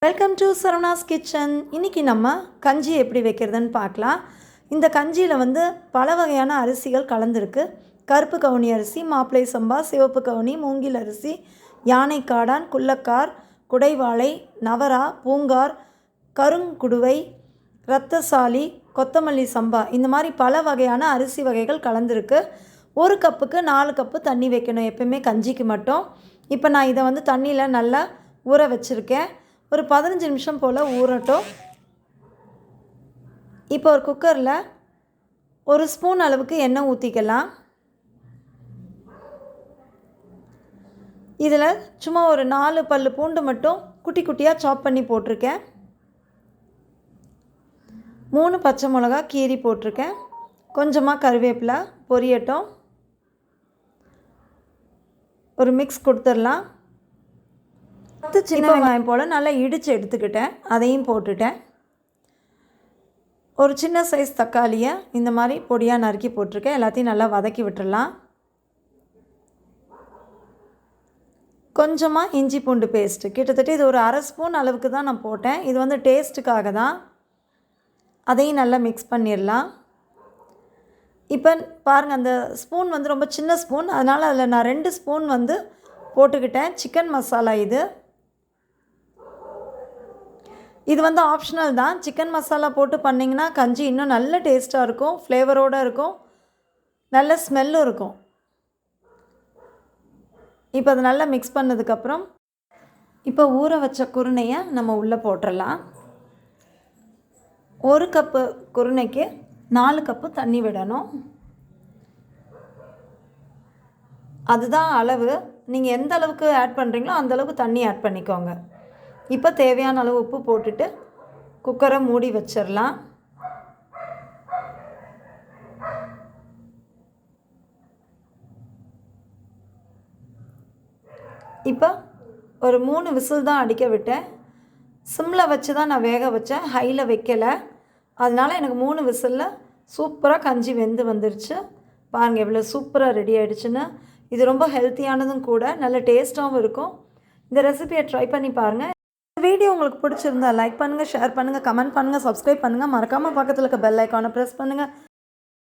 Welcome to Saravanas kitchen. இன்றைக்கி நம்ம கஞ்சி எப்படி வைக்கிறதுன்னு பார்க்கலாம். இந்த கஞ்சியில் பல வகையான அரிசிகள் கலந்துருக்கு. கருப்பு கவுனி அரிசி, மாப்பிளை சம்பா, சிவப்பு கவுனி, மூங்கில் அரிசி, யானை காடான், குள்ளக்கார், குடைவாழை, நவரா, பூங்கார், கருங்குடுவை, இரத்தசாலி, கொத்தமல்லி சம்பா, இந்த மாதிரி பல வகையான அரிசி வகைகள் கலந்துருக்கு. ஒரு கப்புக்கு 4 கப்பு தண்ணி வைக்கணும் எப்பயுமே கஞ்சிக்கு மட்டும். இப்போ நான் இதை தண்ணியில் நல்லா ஊற வச்சுருக்கேன். ஒரு 15 நிமிஷம் போல் ஊறட்டும். இப்போ ஒரு குக்கரில் 1 ஸ்பூன் அளவுக்கு எண்ணெய் ஊற்றிக்கலாம். இதில் சும்மா ஒரு 4 பல்லு பூண்டு மட்டும் குட்டி குட்டியாக சாப் பண்ணி போட்டிருக்கேன். 3 பச்சை மிளகா கீரி போட்டிருக்கேன். கொஞ்சமாக கருவேப்பிலை பொரியட்டும். ஒரு மிக்ஸ் கொடுத்துடலாம். 10 சின்ன வெங்காயம் போல் நல்லா இடித்து எடுத்துக்கிட்டேன், அதையும் போட்டுட்டேன். ஒரு சின்ன சைஸ் தக்காளியை இந்த மாதிரி பொடியாக நறுக்கி போட்டிருக்கேன். எல்லாத்தையும் நல்லா வதக்கி விட்டுடலாம். கொஞ்சமாக இஞ்சி பூண்டு பேஸ்ட்டு, கிட்டத்தட்ட இது ஒரு 1/2 ஸ்பூன் அளவுக்கு தான் நான் போட்டேன். இது டேஸ்ட்டுக்காக தான். அதையும் நல்லா மிக்ஸ் பண்ணிடலாம். இப்போ பாருங்கள், அந்த ஸ்பூன் ரொம்ப சின்ன ஸ்பூன், அதனால் அதில் நான் 2 ஸ்பூன் போட்டுக்கிட்டேன். சிக்கன் மசாலா இது ஆப்ஷனல் தான். சிக்கன் மசாலா போட்டு பண்ணிங்கன்னா கஞ்சி இன்னும் நல்ல டேஸ்ட்டாக இருக்கும், ஃப்ளேவரோடு இருக்கும், நல்ல ஸ்மெல்லும் இருக்கும். இப்போ அதை நல்லா மிக்ஸ் பண்ணதுக்கப்புறம் இப்போ ஊற வச்ச குருணையை நம்ம உள்ளே போட்டுடலாம். 1 கப்பு குருணைக்கு 4 கப்பு தண்ணி விடணும். அதுதான் அளவு. நீங்கள் எந்த அளவுக்கு ஆட் பண்ணுறீங்களோ அந்தளவுக்கு தண்ணி ஆட் பண்ணிக்கோங்க. இப்போ தேவையான அளவு உப்பு போட்டுட்டு குக்கரை மூடி வச்சிடலாம். இப்போ ஒரு 3 விசில் தான் அடிக்க விட்டேன். சிம்மில் வச்சு தான் நான் வேக வச்சேன், ஹையில் வைக்கலை. அதனால் எனக்கு 3 விசிலில் சூப்பராக கஞ்சி வெந்து வந்துருச்சு. பாருங்கள் எவ்வளோ சூப்பராக ரெடி ஆகிடுச்சுன்னு. இது ரொம்ப ஹெல்த்தியானதும் கூட, நல்ல டேஸ்ட்டாகவும் இருக்கும். இந்த ரெசிபியை ட்ரை பண்ணி பாருங்கள். வீடியோ உங்களுக்கு பிடிச்சிருந்தா லைக் பண்ணுங்கள், ஷேர் பண்ணுங்கள், கமெண்ட் பண்ணுங்கள், சப்ஸ்கிரைப் பண்ணுங்கள். மறக்காமல் பக்கத்தில் இருக்க பெல் ஐக்கானை ப்ரெஸ் பண்ணுங்கள்.